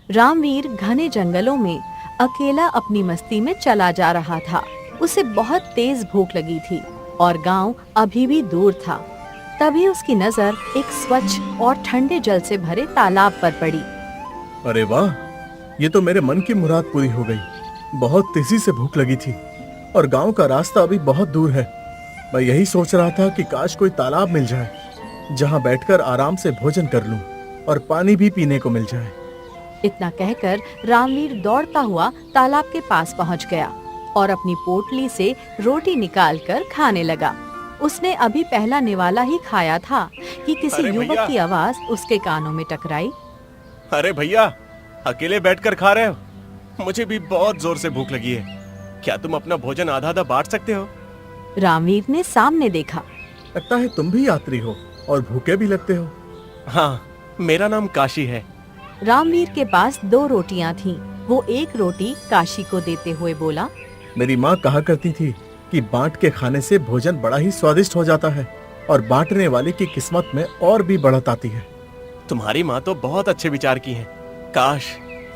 रामवीर घने जंगलों में अकेला अपनी मस्ती में चला जा रहा था। उसे बहुत तेज भूख लगी थी और गांव अभी भी दूर था। तभी उसकी नजर एक स्वच्छ और ठंडे जल से भरे तालाब पर पड़ी। अरे वाह, ये तो मेरे मन की मुराद पूरी हो गई। बहुत तेजी से भूख लगी थी और गांव का रास्ता अभी बहुत दूर है। मैं यही सोच रहा था कि काश कोई तालाब मिल जाए जहां बैठकर आराम से भोजन कर लूं और पानी भी पीने को मिल जाए। इतना कहकर रामवीर दौड़ता हुआ तालाब के पास पहुंच गया और अपनी पोटली से रोटी निकालकर खाने लगा। उसने अभी पहला निवाला ही खाया था कि किसी युवक की आवाज उसके कानों में टकराई। अरे भैया, अकेले बैठकर खा रहे हो? मुझे भी बहुत जोर से भूख लगी है। क्या तुम अपना भोजन आधा आधा बांट सकते हो? रामवीर ने सामने देखा। लगता है तुम भी यात्री हो और भूखे भी लगते हो। हाँ, मेरा नाम काशी है। रामवीर के पास 2 रोटियां थीं। वो एक रोटी काशी को देते हुए बोला, मेरी माँ कहा करती थी कि बांट के खाने से भोजन बड़ा ही स्वादिष्ट हो जाता है और बांटने वाले की किस्मत में और भी बढ़त आती है। तुम्हारी माँ तो बहुत अच्छे विचार की हैं। काश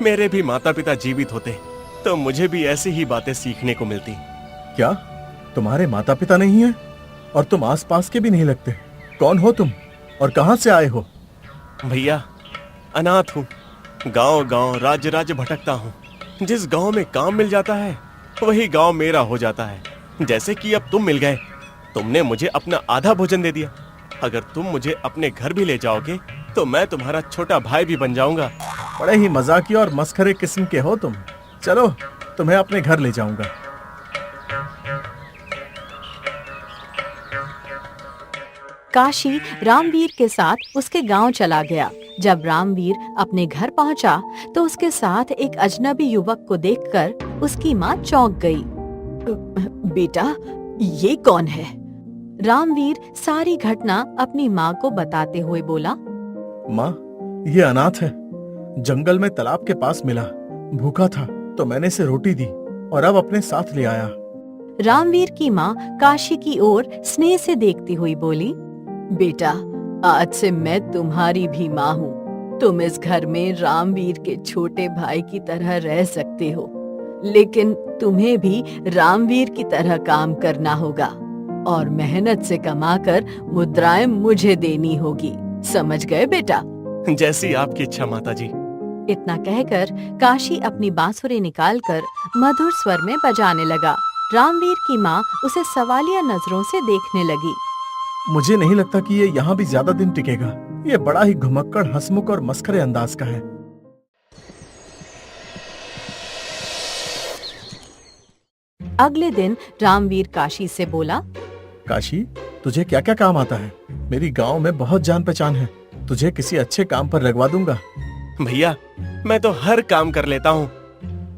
मेरे भी माता पिता जीवित होते तो मुझे भी ऐसी ही बातें सीखने को मिलती। क्या तुम्हारे माता पिता नहीं है? और तुम आसपास के भी नहीं लगते। कौन हो तुम और कहां से आए हो? भैया, अनाथ हूँ। गांव गांव राज्य राज्य भटकता हूँ। जिस गांव में काम मिल जाता है वही गांव मेरा हो जाता है। जैसे कि अब तुम मिल गए, तुमने मुझे अपना आधा भोजन दे दिया। अगर तुम मुझे अपने घर भी ले जाओगे तो मैं तुम्हारा छोटा भाई भी बन जाऊंगा। बड़े ही मजाकी और मस्खरे किस्म के हो तुम। चलो, तुम्हें अपने घर ले जाऊंगा। काशी रामवीर के साथ उसके गांव चला गया। जब रामवीर अपने घर पहुंचा तो उसके साथ एक अजनबी युवक को देखकर उसकी माँ चौंक गई। बेटा, ये कौन है? रामवीर सारी घटना अपनी माँ को बताते हुए बोला, माँ, ये अनाथ है। जंगल में तालाब के पास मिला। भूखा था तो मैंने इसे रोटी दी और अब अपने साथ ले आया। रामवीर की माँ काशी की ओर स्नेह से देखती हुई बोली, बेटा, आज से मैं तुम्हारी भी माँ हूँ। तुम इस घर में रामवीर के छोटे भाई की तरह रह सकते हो, लेकिन तुम्हें भी रामवीर की तरह काम करना होगा और मेहनत से कमाकर मुद्राएं मुझे देनी होगी। समझ गए बेटा? जैसी आपकी इच्छा माताजी। इतना कहकर काशी अपनी बांसुरी निकालकर मधुर स्वर में बजाने लगा। रामवीर की माँ उसे सवालिया नजरों से देखने लगी। मुझे नहीं लगता कि ये यहाँ भी ज्यादा दिन टिकेगा। ये बड़ा ही घुमक्कड़, हंसमुख और मस्खरे अंदाज का है। अगले दिन रामवीर काशी से बोला, काशी, तुझे क्या क्या काम आता है? मेरी गांव में बहुत जान पहचान है। तुझे किसी अच्छे काम पर लगवा दूंगा। भैया, मैं तो हर काम कर लेता हूँ।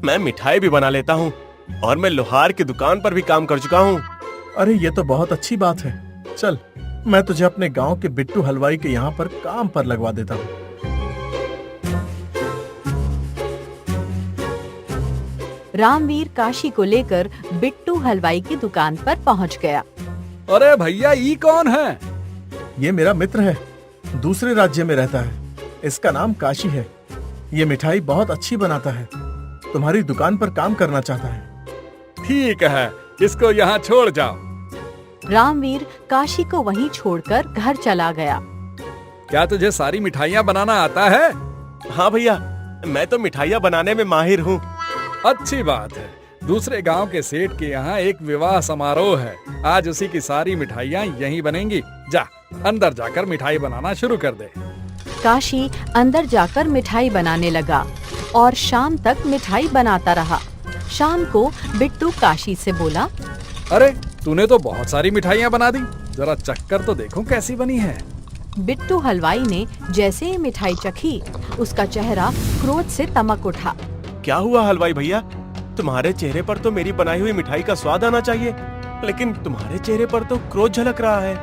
मैं मिठाई भी बना लेता हूँ और मैं लोहार की दुकान पर भी काम कर चुका हूँ। अरे, ये तो बहुत अच्छी बात है। चल, मैं तुझे अपने गांव के बिट्टू हलवाई के यहाँ पर काम पर लगवा देता हूँ। रामवीर काशी को लेकर बिट्टू हलवाई की दुकान पर पहुँच गया। अरे भैया, ये कौन है? ये मेरा मित्र है, दूसरे राज्य में रहता है। इसका नाम काशी है। ये मिठाई बहुत अच्छी बनाता है। तुम्हारी दुकान पर काम करना चाहता है। ठीक है, इसको यहाँ छोड़ जाओ। रामवीर काशी को वहीं छोड़कर घर चला गया। क्या तुझे सारी मिठाइयाँ बनाना आता है? हाँ भैया, मैं तो मिठाइयाँ बनाने में माहिर हूँ। अच्छी बात है। दूसरे गांव के सेठ के यहाँ एक विवाह समारोह है। आज उसी की सारी मिठाइयाँ यहीं बनेंगी। जा, अंदर जाकर मिठाई बनाना शुरू कर दे। काशी अंदर जाकर मिठाई बनाने लगा और शाम तक मिठाई बनाता रहा। शाम को बिट्टू काशी से बोला, अरे, तूने तो बहुत सारी मिठाइयाँ बना दी। जरा चखकर तो देखूं कैसी बनी है। बिट्टू हलवाई ने जैसे ही मिठाई चखी, उसका चेहरा क्रोध से तमक उठा। क्या हुआ हलवाई भैया? तुम्हारे चेहरे पर तो मेरी बनाई हुई मिठाई का स्वाद आना चाहिए, लेकिन तुम्हारे चेहरे पर तो क्रोध झलक रहा है।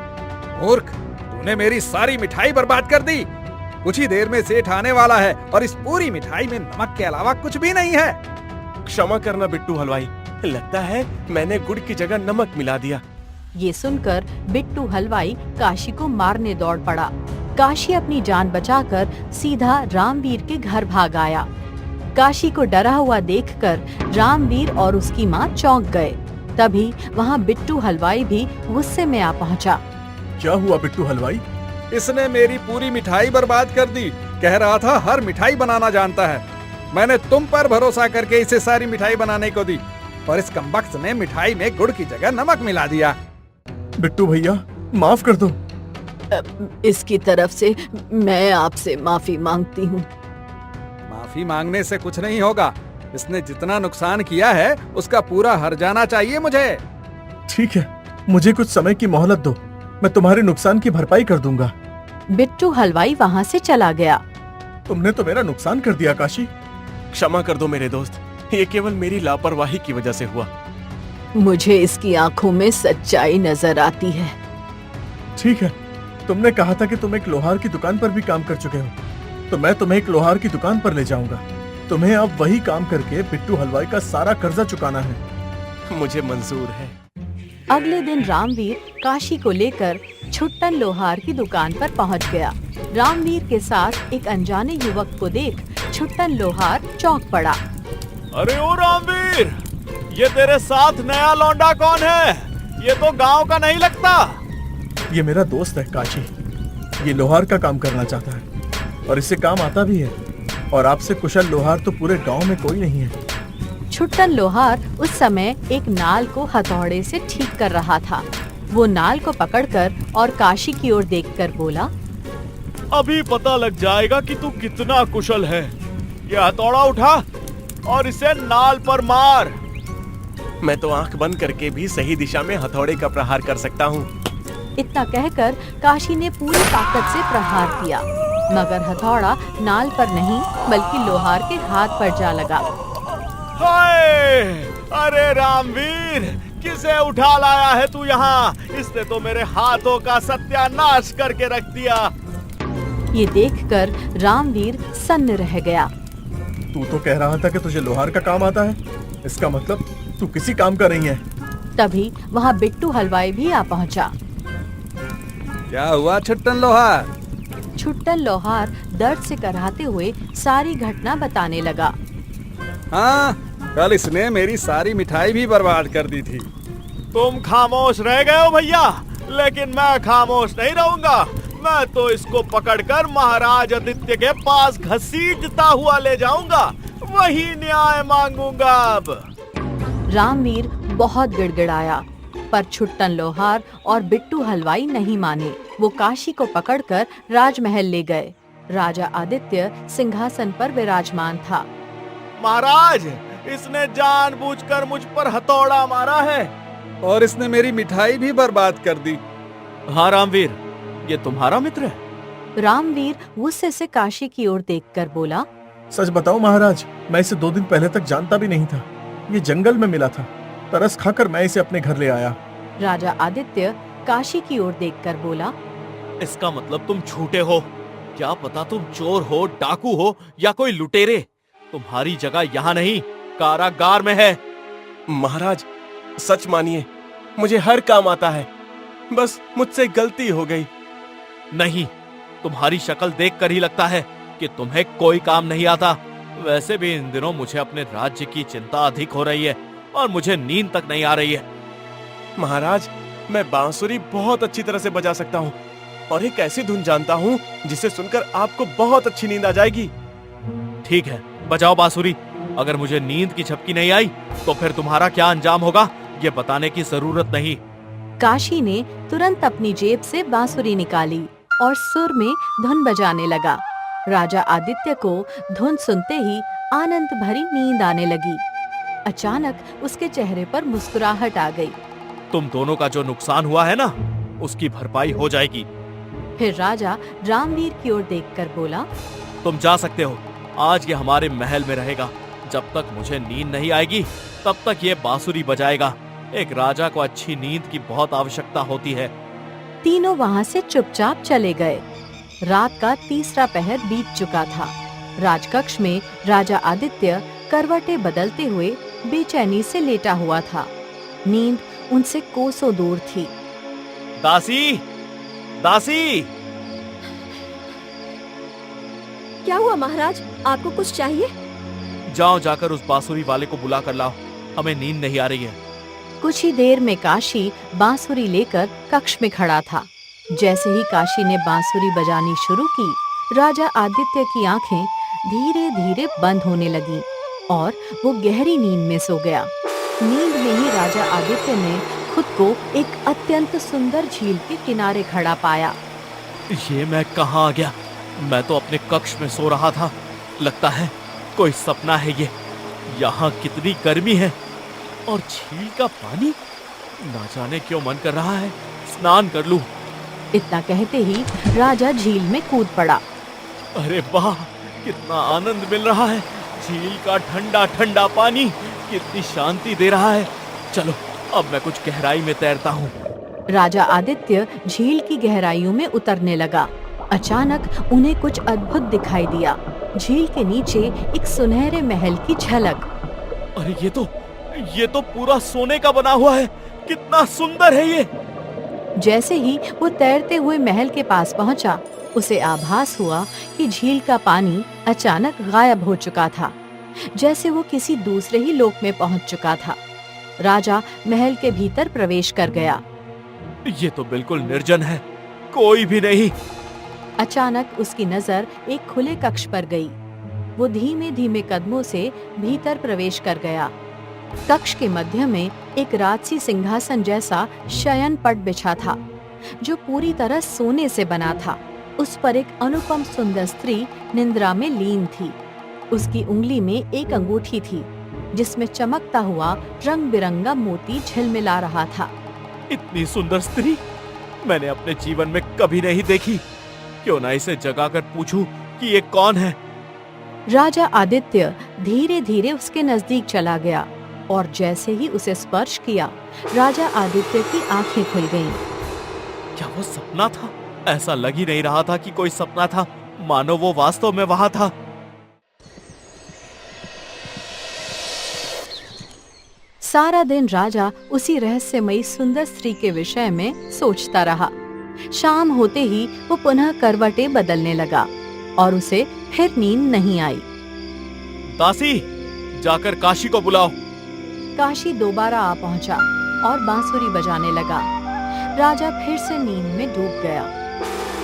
मूर्ख, तूने मेरी सारी मिठाई बर्बाद कर दी। कुछ ही देर में सेठ आने वाला है और इस पूरी मिठाई में नमक के अलावा कुछ भी नहीं है। क्षमा करना बिट्टू हलवाई, लगता है मैंने गुड़ की जगह नमक मिला दिया। ये सुनकर बिट्टू हलवाई काशी को मारने दौड़ पड़ा। काशी अपनी जान बचाकर सीधा रामवीर के घर भाग आया। काशी को डरा हुआ देखकर रामवीर और उसकी माँ चौंक गए। तभी वहाँ बिट्टू हलवाई भी गुस्से में आ पहुँचा। क्या हुआ बिट्टू हलवाई? इसने मेरी पूरी मिठाई बर्बाद कर दी। कह रहा था हर मिठाई बनाना जानता है। मैंने तुम पर भरोसा करके इसे सारी मिठाई बनाने को दी, और इस कमबख्त ने मिठाई में गुड़ की जगह नमक मिला दिया। बिट्टू भैया माफ कर दो। इसकी तरफ से मैं आपसे माफी मांगती हूँ। माफी मांगने से कुछ नहीं होगा। इसने जितना नुकसान किया है उसका पूरा हर्जाना चाहिए मुझे। ठीक है, मुझे कुछ समय की मोहलत दो, मैं तुम्हारे नुकसान की भरपाई कर दूंगा। बिट्टू हलवाई वहाँ से चला गया। तुमने तो मेरा नुकसान कर दिया काशी। क्षमा कर दो मेरे दोस्त, ये केवल मेरी लापरवाही की वजह से हुआ। मुझे इसकी आंखों में सच्चाई नजर आती है। ठीक है, तुमने कहा था कि तुम एक लोहार की दुकान पर भी काम कर चुके हो, तो मैं तुम्हें एक लोहार की दुकान पर ले जाऊंगा। तुम्हें अब वही काम करके बिट्टू हलवाई का सारा कर्जा चुकाना है। मुझे मंजूर है। अगले दिन रामवीर काशी को लेकर छुट्टन लोहार की दुकान पर पहुंच गया। रामवीर के साथ एक अनजाने युवक को देख छुट्टन लोहार चौंक पड़ा। अरे ओ रामवीर, ये तेरे साथ नया लौंडा कौन है? ये तो गांव का नहीं लगता। ये मेरा दोस्त है काशी। ये लोहार का काम करना चाहता है और इसे काम आता भी है, और आपसे कुशल लोहार तो पूरे गांव में कोई नहीं है। छुट्टन लोहार उस समय एक नाल को हथौड़े से ठीक कर रहा था। वो नाल को पकड़कर और काशी की ओर देखकर बोला, अभी पता लग जाएगा कि तू कितना कुशल है। ये हथौड़ा उठा और इसे नाल पर मार। मैं तो आंख बंद करके भी सही दिशा में हथौड़े का प्रहार कर सकता हूँ। इतना कहकर काशी ने पूरी ताकत से प्रहार किया, मगर हथौड़ा नाल पर नहीं बल्कि लोहार के हाथ पर जा लगा। हाय! अरे रामवीर, किसे उठा लाया है तू यहाँ? इसने तो मेरे हाथों का सत्यानाश करके रख दिया। ये देखकर रामवीर सन्न रह गया। तू तो कह रहा था कि तुझे लोहार का काम आता है, इसका मतलब तू किसी काम का नहीं है। तभी वहाँ बिट्टू हलवाई भी आ पहुँचा। क्या हुआ छुट्टन लोहार? छुट्टन लोहार दर्द से कराहते हुए सारी घटना बताने लगा। हाँ, कल इसने मेरी सारी मिठाई भी बर्बाद कर दी थी। तुम खामोश रह गए हो भैया, लेकिन मैं खामोश नहीं रहूंगा। मैं तो इसको पकड़कर महाराज आदित्य के पास घसीटता हुआ ले जाऊंगा, वही न्याय मांगूंगा। अब रामवीर बहुत गिड़गिड़ाया, पर छुट्टन लोहार और बिट्टू हलवाई नहीं माने। वो काशी को पकड़कर राजमहल ले गए। राजा आदित्य सिंहासन पर विराजमान था। महाराज, इसने जानबूझकर मुझ पर हथौड़ा मारा है और इसने मेरी मिठाई भी बर्बाद कर दी। हाँ रामवीर, ये तुम्हारा मित्र है? रामवीर गुस्से से काशी की ओर देखकर बोला, सच बताओ महाराज, मैं इसे 2 दिन पहले तक जानता भी नहीं था। ये जंगल में मिला था, तरस खाकर मैं इसे अपने घर ले आया। राजा आदित्य काशी की ओर देखकर बोला, इसका मतलब तुम झूठे हो। क्या पता तुम चोर हो, डाकू हो या कोई लुटेरे। तुम्हारी जगह यहाँ नहीं, कारागार में है। महाराज, सच मानिए, मुझे हर काम आता है, बस मुझसे गलती हो गई। नहीं, तुम्हारी शक्ल देखकर ही लगता है कि तुम्हें कोई काम नहीं आता। वैसे भी इन दिनों मुझे अपने राज्य की चिंता अधिक हो रही है और मुझे नींद तक नहीं आ रही है। महाराज, मैं बांसुरी बहुत अच्छी तरह से बजा सकता हूँ और एक ऐसी धुन जानता हूँ जिसे सुनकर आपको बहुत अच्छी नींद आ जाएगी। ठीक है, बजाओ बांसुरी। अगर मुझे नींद की झपकी नहीं आई तो फिर तुम्हारा क्या अंजाम होगा ये बताने की जरूरत नहीं। काशी ने तुरंत अपनी जेब से बांसुरी निकाली और सुर में धुन बजाने लगा। राजा आदित्य को धुन सुनते ही आनंद भरी नींद आने लगी। अचानक उसके चेहरे पर मुस्कुराहट आ गई। तुम दोनों का जो नुकसान हुआ है ना, उसकी भरपाई हो जाएगी। फिर राजा रामवीर की ओर देखकर बोला, तुम जा सकते हो। आज ये हमारे महल में रहेगा। जब तक मुझे नींद नहीं आएगी तब तक ये बांसुरी बजाएगा। एक राजा को अच्छी नींद की बहुत आवश्यकता होती है। तीनों वहाँ से चुपचाप चले गए। रात का तीसरा पहर बीत चुका था। राजकक्ष में राजा आदित्य करवटें बदलते हुए बेचैनी से लेटा हुआ था। नींद उनसे कोसों दूर थी। दासी, दासी! क्या हुआ महाराज, आपको कुछ चाहिए? जाओ जाकर उस बांसुरी वाले को बुला कर लाओ, हमें नींद नहीं आ रही है। कुछ ही देर में काशी बांसुरी लेकर कक्ष में खड़ा था। जैसे ही काशी ने बांसुरी बजानी शुरू की, राजा आदित्य की आंखें धीरे धीरे बंद होने लगीं और वो गहरी नींद में सो गया। नींद में ही राजा आदित्य ने खुद को एक अत्यंत सुंदर झील के किनारे खड़ा पाया। ये मैं कहाँ आ गया? मैं तो अपने कक्ष में सो रहा था। लगता है कोई सपना है ये। यहाँ कितनी गर्मी है और झील का पानी, ना जाने क्यों मन कर रहा है स्नान कर लूं। इतना कहते ही राजा झील में कूद पड़ा। अरे वाह, कितना आनंद मिल रहा है। झील का ठंडा ठंडा पानी कितनी शांति दे रहा है। चलो अब मैं कुछ गहराई में तैरता हूँ। राजा आदित्य झील की गहराइयों में उतरने लगा। अचानक उन्हें कुछ अद्भुत दिखाई दिया। झील के नीचे एक सुनहरे महल की झलक। अरे ये तो पूरा सोने का बना हुआ है। कितना सुंदर है ये। जैसे ही वो तैरते हुए महल के पास पहुंचा, उसे आभास हुआ कि झील का पानी अचानक गायब हो चुका था, जैसे वो किसी दूसरे ही लोक में पहुंच चुका था। राजा महल के भीतर प्रवेश कर गया। ये तो बिल्कुल निर्जन है, कोई भी नहीं। अचानक उसकी नजर एक खुले कक्ष पर गई। वो धीमे धीमे कदमों से भीतर प्रवेश कर गया। कक्ष के मध्य में एक राजसी सिंहासन जैसा शयन पट बिछा था, जो पूरी तरह सोने से बना था। उस पर एक अनुपम सुंदर स्त्री निंद्रा में लीन थी। उसकी उंगली में एक अंगूठी थी, जिसमें चमकता हुआ रंग बिरंगा मोती झिलमिला रहा था। इतनी सुंदर स्त्री मैंने अपने जीवन में कभी नहीं देखी। क्यों ना इसे जगाकर पूछूं कि ये कौन है। राजा आदित्य धीरे धीरे उसके नजदीक चला गया और जैसे ही उसे स्पर्श किया, राजा आदित्य की आंखें खुल गईं। क्या वो सपना था? ऐसा लग ही नहीं रहा था कि कोई सपना था, मानो वो वास्तव में वहां था। सारा दिन राजा उसी रहस्यमयी सुंदर स्त्री के विषय में सोचता रहा। शाम होते ही वो पुनः करवटें बदलने लगा और उसे फिर नींद नहीं आई। दासी, जाकर काशी को बुलाओ। काशी दोबारा आ पहुंचा और बांसुरी बजाने लगा। राजा फिर से नींद में डूब गया।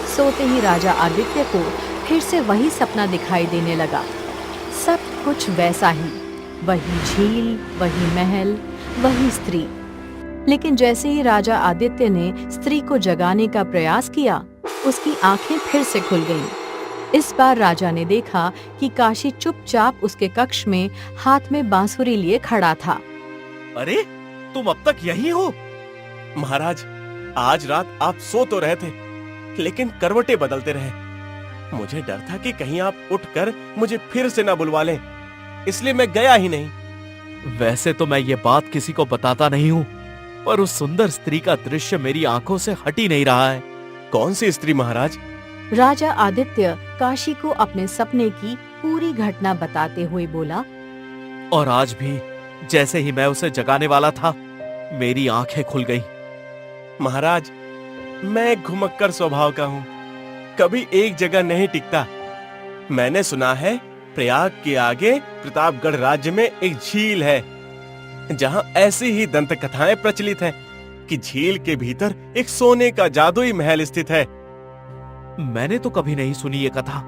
सोते ही राजा आदित्य को फिर से वही सपना दिखाई देने लगा। सब कुछ वैसा ही, वही झील, वही महल, वही स्त्री। लेकिन जैसे ही राजा आदित्य ने स्त्री को जगाने का प्रयास किया, उसकी आंखें फिर से खुल गईं। इस बार राजा ने देखा कि काशी चुपचाप उसके कक्ष में हाथ में बांसुरी लिए खड़ा था। अरे, तुम अब तक यहीं हो? महाराज, आज रात आप सो तो रहे थे, लेकिन करवटें बदलते रहे। मुझे डर था कि कहीं आप उठकर मुझे फिर से ना बुलवा लें, इसलिए मैं गया ही नहीं। वैसे तो मैं ये बात किसी को बताता नहीं हूँ, पर उस सुंदर स्त्री का दृश्य मेरी आंखों से हट ही नहीं रहा है। कौन सी स्त्री महाराज? राजा आदित्य काशी को अपने सपने की पूरी घटना बताते हुए बोला। और आज भी जैसे ही मैं उसे जगाने वाला था, मेरी आंखें खुल गईं। महाराज, मैं घुमक्कर स्वभाव का हूँ, कभी एक जगह नहीं टिकता। मैंने सुना है प्रयाग के आगे प्रतापगढ़ राज्य में एक झील है, जहाँ ऐसी ही दंत कथाएं प्रचलित हैं कि झील के भीतर एक सोने का जादुई महल स्थित है। मैंने तो कभी नहीं सुनी ये कथा,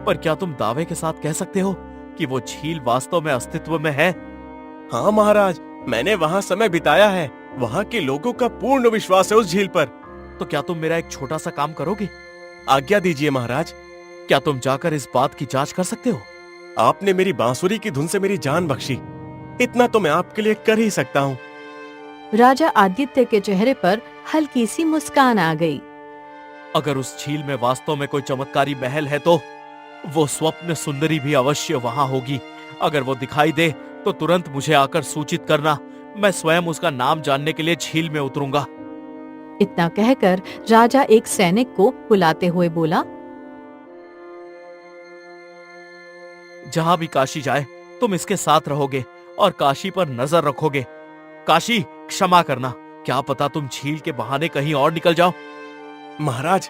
पर क्या तुम दावे के साथ कह सकते हो कि वो झील वास्तव में अस्तित्व में है? हाँ महाराज, मैंने वहाँ समय बिताया है। वहाँ के लोगों का पूर्ण विश्वास है उस झील पर। तो क्या तुम मेरा एक छोटा सा काम करोगे? आज्ञा दीजिए महाराज। क्या तुम जाकर इस बात की जांच कर सकते हो? आपने मेरी बांसुरी की धुन से मेरी जान बख्शी, इतना तो मैं आपके लिए कर ही सकता हूँ। राजा आदित्य के चेहरे पर हल्की सी मुस्कान आ गई। अगर उस झील में वास्तव में कोई चमत्कारी महल है, तो वो स्वप्न सुंदरी भी अवश्य वहां होगी। अगर वो दिखाई दे तो तुरंत मुझे आकर सूचित करना। मैं स्वयं उसका नाम जानने के लिए झील में उतरूंगा। इतना कहकर राजा एक सैनिक को बुलाते हुए बोला। जहां भी काशी जाए, तुम इसके साथ रहोगे और काशी पर नजर रखोगे। काशी, क्षमा करना, क्या पता तुम झील के बहाने कहीं और निकल जाओ। महाराज,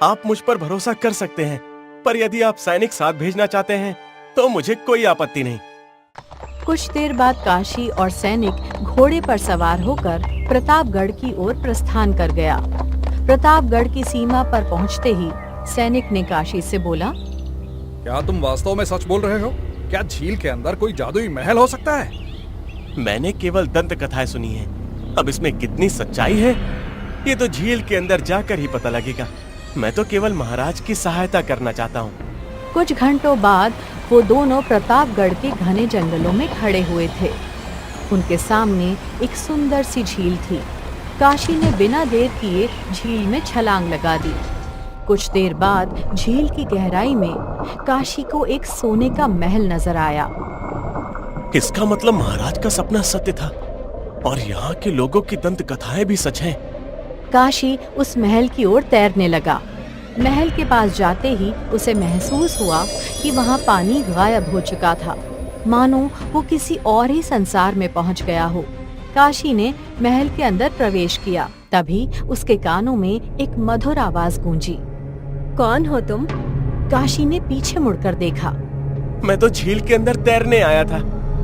आप मुझ पर भरोसा कर सकते हैं, पर यदि आप सैनिक साथ भेजना चाहते हैं तो मुझे कोई आपत्ति नहीं। कुछ देर बाद काशी और सैनिक घोड़े पर सवार होकर प्रतापगढ़ की ओर प्रस्थान कर गया। प्रतापगढ़ की सीमा पर पहुंचते ही सैनिक ने काशी से बोला, क्या तुम वास्तव में सच बोल रहे हो? क्या झील के अंदर कोई जादुई महल हो सकता है? मैंने केवल दंत कथाएं सुनी है, अब इसमें कितनी सच्चाई है ये तो झील के अंदर जाकर ही पता लगेगा। मैं तो केवल महाराज की सहायता करना चाहता हूँ। कुछ घंटों बाद वो दोनों प्रतापगढ़ के घने जंगलों में खड़े हुए थे। उनके सामने एक सुंदर सी झील थी। काशी ने बिना देर किए झील में छलांग लगा दी। कुछ देर बाद झील की गहराई में काशी को एक सोने का महल नजर आया। इसका मतलब महाराज का सपना सत्य था और यहाँ के लोगों की दंत कथाएं भी सच हैं। काशी उस महल की ओर तैरने लगा। महल के पास जाते ही उसे महसूस हुआ कि वहाँ पानी गायब हो चुका था, मानो वो किसी और ही संसार में पहुँच गया हो। काशी ने महल के अंदर प्रवेश किया। तभी उसके कानों में एक मधुर आवाज गूंजी। कौन हो तुम? काशी ने पीछे मुड़कर देखा। मैं तो झील के अंदर तैरने आया था,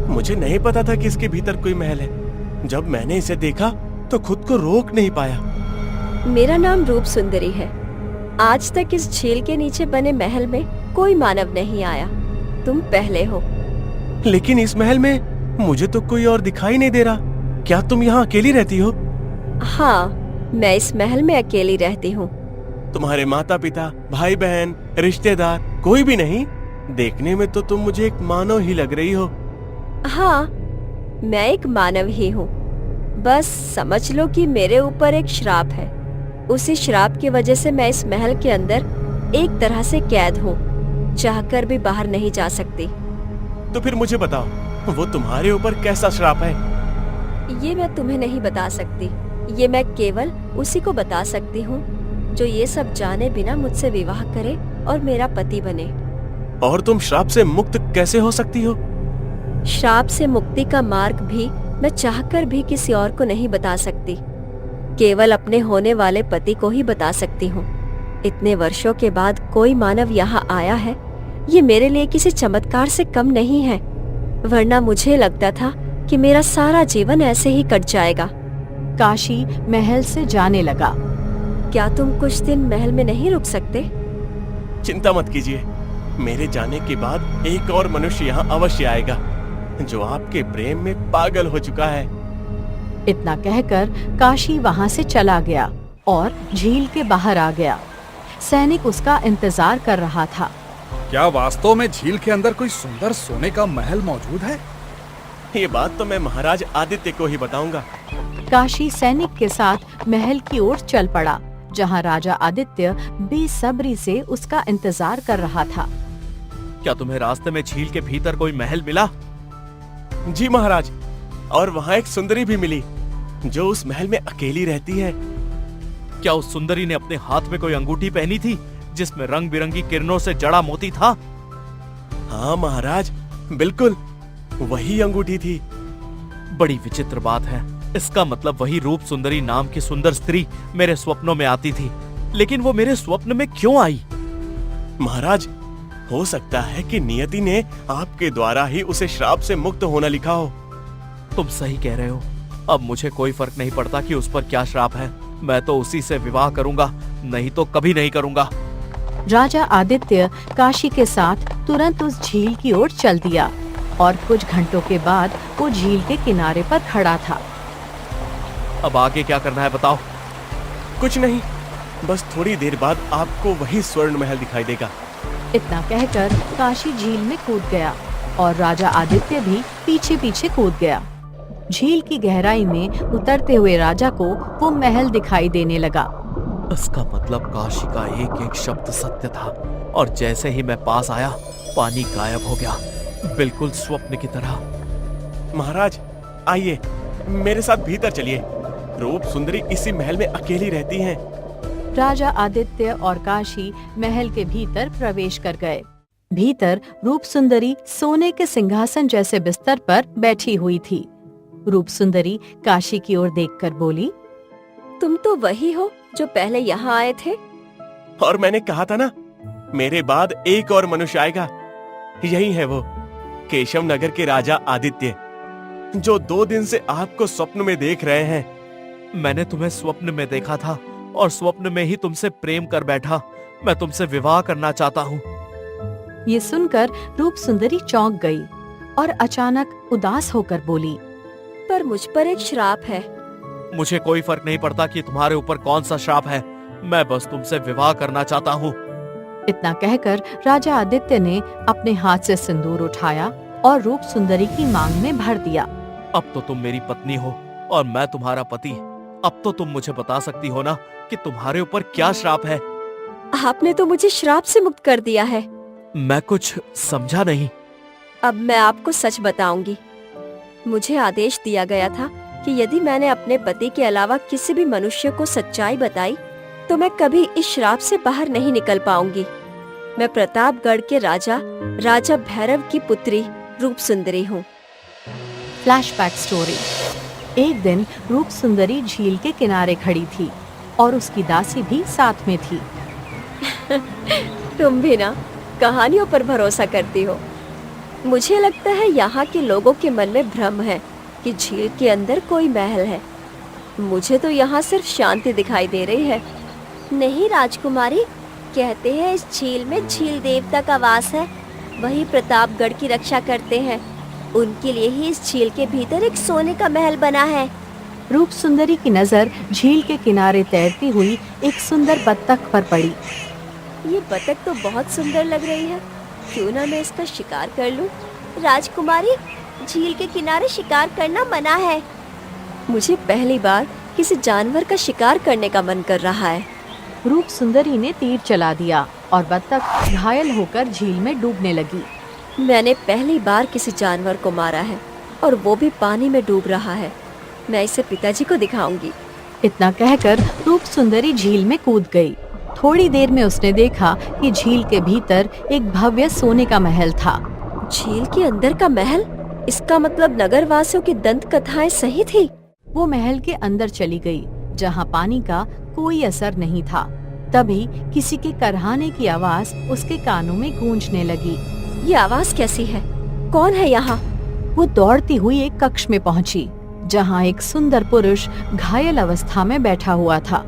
मुझे नहीं पता था कि इसके भीतर कोई महल है। जब मैंने इसे देखा तो खुद को रोक नहीं पाया। मेरा नाम रूप सुंदरी है। आज तक इस झील के नीचे बने महल में कोई मानव नहीं आया, तुम पहले हो। लेकिन इस महल में मुझे तो कोई और दिखाई नहीं दे रहा। क्या तुम यहाँ अकेली रहती हो? हाँ, मैं इस महल में अकेली रहती हूँ। तुम्हारे माता पिता, भाई बहन, रिश्तेदार कोई भी नहीं? देखने में तो तुम मुझे एक मानव ही लग रही हो। हाँ, मैं एक मानव ही हूँ। बस समझ लो कि मेरे ऊपर एक श्राप है। उसी श्राप की वजह से मैं इस महल के अंदर एक तरह से कैद हूँ, चाहकर भी बाहर नहीं जा सकती। तो फिर मुझे बताओ, वो तुम्हारे ऊपर कैसा श्राप है? ये मैं तुम्हें नहीं बता सकती। ये मैं केवल उसी को बता सकती हूँ जो ये सब जाने बिना मुझसे विवाह करे और मेरा पति बने। और तुम श्राप से मुक्त कैसे हो सकती हो? श्राप से मुक्ति का मार्ग भी मैं चाहकर भी किसी और को नहीं बता सकती, केवल अपने होने वाले पति को ही बता सकती हूँ। इतने वर्षों के बाद कोई मानव यहाँ आया है, ये मेरे लिए किसी चमत्कार से कम नहीं है, वरना मुझे लगता था कि मेरा सारा जीवन ऐसे ही कट जाएगा। काशी महल से जाने लगा। क्या तुम कुछ दिन महल में नहीं रुक सकते? चिंता मत कीजिए, मेरे जाने के बाद एक और मनुष्य यहाँ अवश्य आएगा जो आपके प्रेम में पागल हो चुका है। इतना कहकर काशी वहाँ से चला गया और झील के बाहर आ गया। सैनिक उसका इंतजार कर रहा था। क्या वास्तव में झील के अंदर कोई सुंदर सोने का महल मौजूद है? ये बात तो मैं महाराज आदित्य को ही बताऊंगा। काशी सैनिक के साथ महल की ओर चल पड़ा, जहाँ राजा आदित्य बेसब्री से उसका इंतजार कर रहा था। क्या तुम्हें रास्ते में झील के भीतर कोई महल मिला? जी महाराज, और वहाँ एक सुंदरी भी मिली जो उस महल में अकेली रहती है। क्या उस सुंदरी ने अपने हाथ में कोई अंगूठी पहनी थी जिसमें रंग बिरंगी किरणों से जड़ा मोती था? हाँ महाराज, बिल्कुल वही अंगूठी थी। बड़ी विचित्र बात है। इसका मतलब वही रूप सुंदरी नाम की सुंदर स्त्री मेरे स्वप्नों में आती थी, लेकिन वो मेरे स्वप्न में क्यों आई? महाराज, हो सकता है कि नियति ने आपके द्वारा ही उसे श्राप से मुक्त होना लिखा हो। तुम सही कह रहे हो। अब मुझे कोई फर्क नहीं पड़ता कि उस पर क्या श्राप है। मैं तो उसी से विवाह करूंगा, नहीं तो कभी नहीं करूंगा। राजा आदित्य काशी के साथ तुरंत उस झील की ओर चल दिया और कुछ घंटों के बाद वो झील के किनारे पर खड़ा था। अब आगे क्या करना है बताओ? कुछ नहीं, बस थोड़ी देर बाद आपको वही स्वर्ण महल दिखाई देगा। इतना कहकर काशी झील में कूद गया और राजा आदित्य भी पीछे पीछे कूद गया। झील की गहराई में उतरते हुए राजा को वो महल दिखाई देने लगा। इसका मतलब काशी का एक एक शब्द सत्य था, और जैसे ही मैं पास आया पानी गायब हो गया, बिल्कुल स्वप्न की तरह। महाराज आइए, मेरे साथ भीतर चलिए। रूप सुंदरी इसी महल में अकेली रहती हैं। राजा आदित्य और काशी महल के भीतर प्रवेश कर गए। भीतर रूप सुंदरी सोने के सिंहासन जैसे बिस्तर पर बैठी हुई थी। रूप सुंदरी काशी की ओर देखकर बोली, तुम तो वही हो जो पहले यहाँ आए थे। और मैंने कहा था ना, मेरे बाद एक और मनुष्य आएगा, यही है वो। केशव नगर के राजा आदित्य, जो 2 दिन से आपको स्वप्न में देख रहे हैं। मैंने तुम्हें स्वप्न में देखा था और स्वप्न में ही तुमसे प्रेम कर बैठा। मैं तुमसे विवाह करना चाहता हूँ। ये सुनकर रूप सुंदरी चौंक गई और अचानक उदास होकर बोली, पर मुझ पर एक श्राप है। मुझे कोई फर्क नहीं पड़ता कि तुम्हारे ऊपर कौन सा श्राप है, मैं बस तुमसे विवाह करना चाहता हूँ। इतना कहकर राजा आदित्य ने अपने हाथ से सिंदूर उठाया और रूप सुंदरी की मांग में भर दिया। अब तो तुम मेरी पत्नी हो और मैं तुम्हारा पति। अब तो तुम मुझे बता सकती हो ना कि तुम्हारे ऊपर क्या श्राप है। आपने तो मुझे श्राप से मुक्त कर दिया है। मैं कुछ समझा नहीं। अब मैं आपको सच बताऊंगी। मुझे आदेश दिया गया था कि यदि मैंने अपने पति के अलावा किसी भी मनुष्य को सच्चाई बताई तो मैं कभी इस श्राप से बाहर नहीं निकल पाऊंगी। मैं प्रतापगढ़ के राजा भैरव की पुत्री रूप सुंदरी हूँ। Flashback story. एक दिन रूप सुंदरी झील के किनारे खड़ी थी और उसकी दासी भी साथ में थी। तुम भी ना कहानियों पर भरोसा करती हो। मुझे लगता है यहाँ के लोगों के मन में भ्रम है कि झील के अंदर कोई महल है। मुझे तो यहाँ सिर्फ शांति दिखाई दे रही है। नहीं राजकुमारी, कहते हैं इस झील में झील देवता का वास है। वही प्रतापगढ़ की रक्षा करते हैं। उनके लिए ही इस झील के भीतर एक सोने का महल बना है। रूप सुंदरी की नजर झील के किनारे तैरती हुई एक सुंदर बत्तख पर पड़ी। ये बतख तो बहुत सुंदर लग रही है। क्यों ना मैं इसका शिकार कर लूं? राजकुमारी, झील के किनारे शिकार करना मना है। मुझे पहली बार किसी जानवर का शिकार करने का मन कर रहा है। रूप सुंदरी ने तीर चला दिया और बत्तख घायल होकर झील में डूबने लगी। मैंने पहली बार किसी जानवर को मारा है और वो भी पानी में डूब रहा है। मैं इसे पिताजी को दिखाऊंगी। इतना कहकर रूप सुंदरी झील में कूद गई। थोड़ी देर में उसने देखा कि झील के भीतर एक भव्य सोने का महल था। झील के अंदर का महल? इसका मतलब नगरवासियों की दंत कथाएं सही थी। वो महल के अंदर चली गई, जहाँ पानी का कोई असर नहीं था। तभी किसी के करहाने की आवाज उसके कानों में गूंजने लगी। ये आवाज कैसी है? कौन है यहाँ? वो दौड़ती हुई एक कक्ष में पहुँची, जहाँ एक सुंदर पुरुष घायल अवस्था में बैठा हुआ था।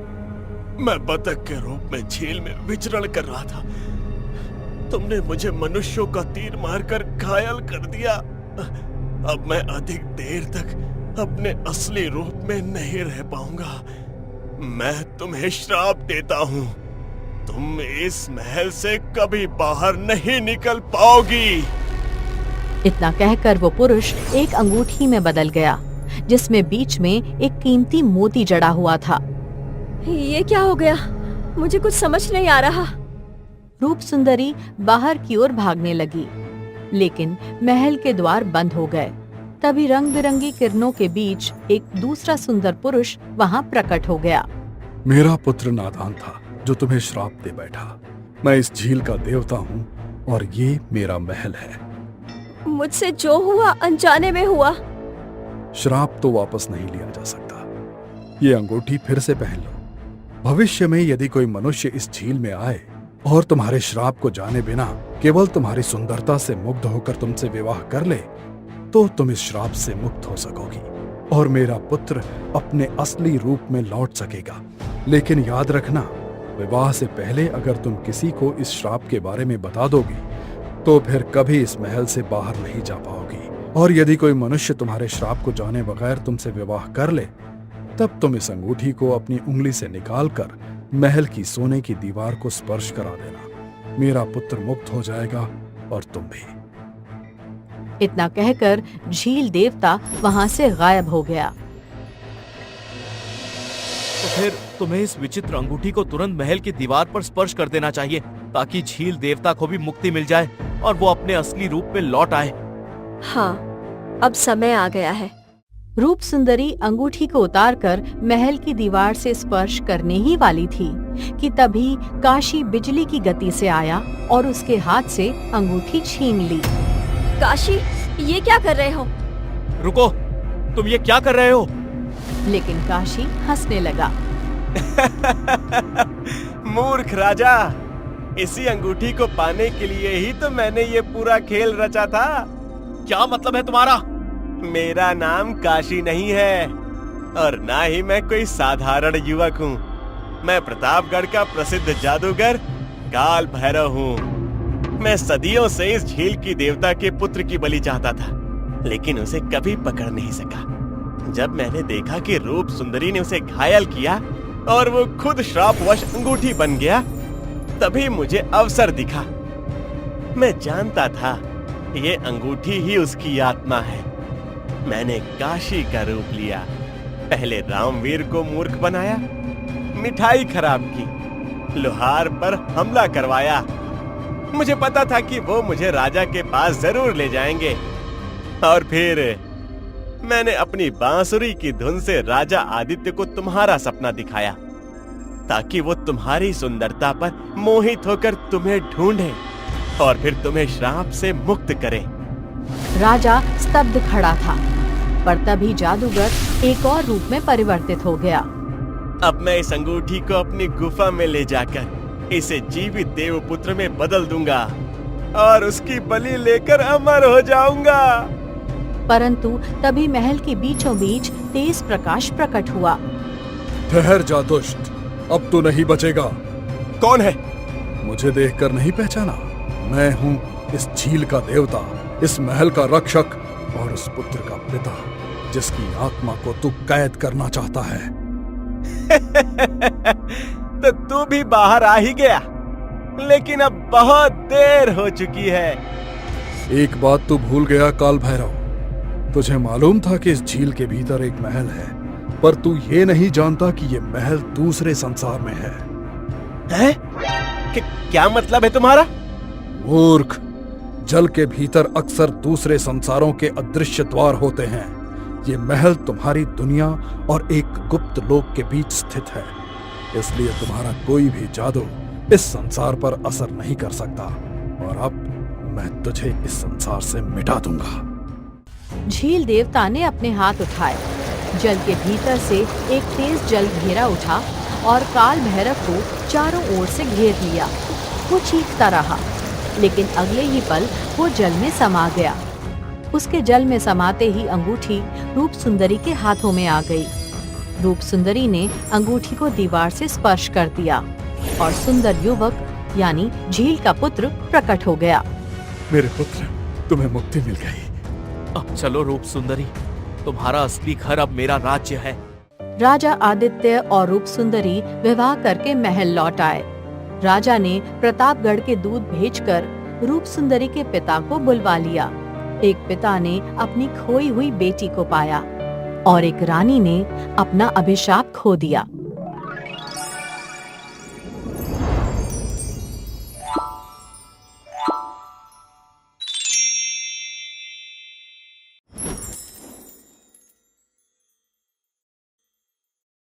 मैं बतख के रूप में झील में विचरण कर रहा था। तुमने मुझे मनुष्यों का तीर मारकर घायल कर दिया। अब मैं अधिक देर तक अपने असली रूप में नहीं रह पाऊंगा। मैं तुम्हें श्राप देता हूँ। तुम इस महल से कभी बाहर नहीं निकल पाओगी। इतना कहकर वो पुरुष एक अंगूठी में बदल गया, जिसमें बीच में एक कीमती मोती जड़ा हुआ था। ये क्या हो गया? मुझे कुछ समझ नहीं आ रहा। रूप सुंदरी बाहर की ओर भागने लगी, लेकिन महल के द्वार बंद हो गए। तभी रंग बिरंगी किरणों के बीच एक दूसरा सुंदर पुरुष वहां प्रकट हो गया। मेरा पुत्र नादान था जो तुम्हें श्राप दे बैठा। मैं इस झील का देवता हूँ और ये मेरा महल है। मुझसे जो हुआ अनजाने में हुआ। श्राप तो वापस नहीं लिया जा सकता। ये अंगूठी फिर से पहन लो। भविष्य में यदि कोई मनुष्य इस झील में आए और तुम्हारे श्राप को जाने बिना केवल तुम्हारी सुंदरता से मुग्ध होकर तुमसे विवाह कर ले, तो तुम इस श्राप से मुक्त हो सकोगी और मेरा पुत्र अपने असली रूप में लौट सकेगा। लेकिन याद रखना, विवाह से पहले अगर तुम किसी को इस श्राप के बारे में बता दोगी तो फिर कभी इस महल से बाहर नहीं जा पाओगी। और यदि कोई मनुष्य तुम्हारे श्राप को जाने बगैर तुमसे विवाह कर ले, तब तुम इस अंगूठी को अपनी उंगली से निकालकर महल की सोने की दीवार को स्पर्श करा देना। मेरा पुत्र मुक्त हो जाएगा और तुम भी। इतना कहकर झील देवता वहां से गायब हो गया। तो फिर तुम्हें इस विचित्र अंगूठी को तुरंत महल की दीवार पर स्पर्श कर देना चाहिए, ताकि झील देवता को भी मुक्ति मिल जाए और वो अपने असली रूप में लौट आए। हाँ, अब समय आ गया है। रूप सुंदरी अंगूठी को उतारकर महल की दीवार से स्पर्श करने ही वाली थी कि तभी काशी बिजली की गति से आया और उसके हाथ से अंगूठी छीन ली। काशी, ये क्या कर रहे हो? रुको, तुम ये क्या कर रहे हो? लेकिन काशी हंसने लगा। मूर्ख राजा, इसी अंगूठी को पाने के लिए ही तो मैंने ये पूरा खेल रचा था। क्या मतलब है तुम्हारा? मेरा नाम काशी नहीं है और ना ही मैं कोई साधारण युवक हूँ। मैं प्रतापगढ़ का प्रसिद्ध जादूगर काल भैरव हूँ। मैं सदियों से इस झील की देवता के पुत्र की बलि चाहता था, लेकिन उसे कभी पकड़ नहीं सका। जब मैंने देखा कि रूप सुंदरी ने उसे घायल किया और वो खुद श्रापवश अंगूठी बन गया, तभी मुझे अवसर दिखा। मैं जानता था ये अंगूठी ही उसकी आत्मा है। मैंने काशी का रूप लिया। पहले रामवीर को मूर्ख बनाया, मिठाई खराब की, लोहार पर हमला करवाया। मुझे पता था कि वो मुझे राजा के पास जरूर ले जाएंगे। और फिर मैंने अपनी बांसुरी की धुन से राजा आदित्य को तुम्हारा सपना दिखाया, ताकि वो तुम्हारी सुंदरता पर मोहित होकर तुम्हें ढूंढे और फिर तुम्हें श्राप से मुक्त करे। राजा स्तब्ध खड़ा था, पर तभी जादूगर एक और रूप में परिवर्तित हो गया। अब मैं इस अंगूठी को अपनी गुफा में ले जाकर इसे जीवित देवपुत्र में बदल दूंगा और उसकी बलि लेकर अमर हो जाऊंगा। परंतु तभी महल के बीचों बीच तेज प्रकाश प्रकट हुआ। ठहर जा दुष्ट, अब तो नहीं बचेगा। कौन है? मुझे देखकर नहीं पहचाना? मैं हूँ इस झील का देवता, इस महल का रक्षक और उस पुत्र का पिता, जिसकी आत्मा को तू कैद करना चाहता है। तो तू भी बाहर आ ही गया, लेकिन अब बहुत देर हो चुकी है। एक बात तू भूल गया काल भैरव। तुझे मालूम था कि इस झील के भीतर एक महल है, पर तू ये नहीं जानता कि ये महल दूसरे संसार में है। हैं? क्या मतलब है तुम्हारा? मूर्ख, जल के भीतर अक्सर दूसरे संसारों के अदृश्य द्वार होते हैं। ये महल तुम्हारी दुनिया और एक गुप्त लोक के बीच स्थित है, इसलिए तुम्हारा कोई भी जादू इस संसार पर असर नहीं कर सकता। और अब मैं तुझे इस संसार से मिटा दूंगा। झील देवता ने अपने हाथ उठाए। जल के भीतर से एक तेज जल घेरा उठा और काल भैरव को चारों ओर से घेर लिया। वो चीखता रहा, लेकिन अगले ही पल वो जल में समा गया। उसके जल में समाते ही अंगूठी रूप सुंदरी के हाथों में आ गई। रूप सुंदरी ने अंगूठी को दीवार से स्पर्श कर दिया और सुंदर युवक यानी झील का पुत्र प्रकट हो गया। मेरे पुत्र, तुम्हें मुक्ति मिल गई। अब चलो रूप सुंदरी, तुम्हारा असली घर अब मेरा राज्य है। राजा आदित्य और रूप सुंदरी विवाह करके महल लौट आए। राजा ने प्रतापगढ़ के दूत भेजकर रूप सुंदरी के पिता को बुलवा लिया। एक पिता ने अपनी खोई हुई बेटी को पाया और एक रानी ने अपना अभिशाप खो दिया।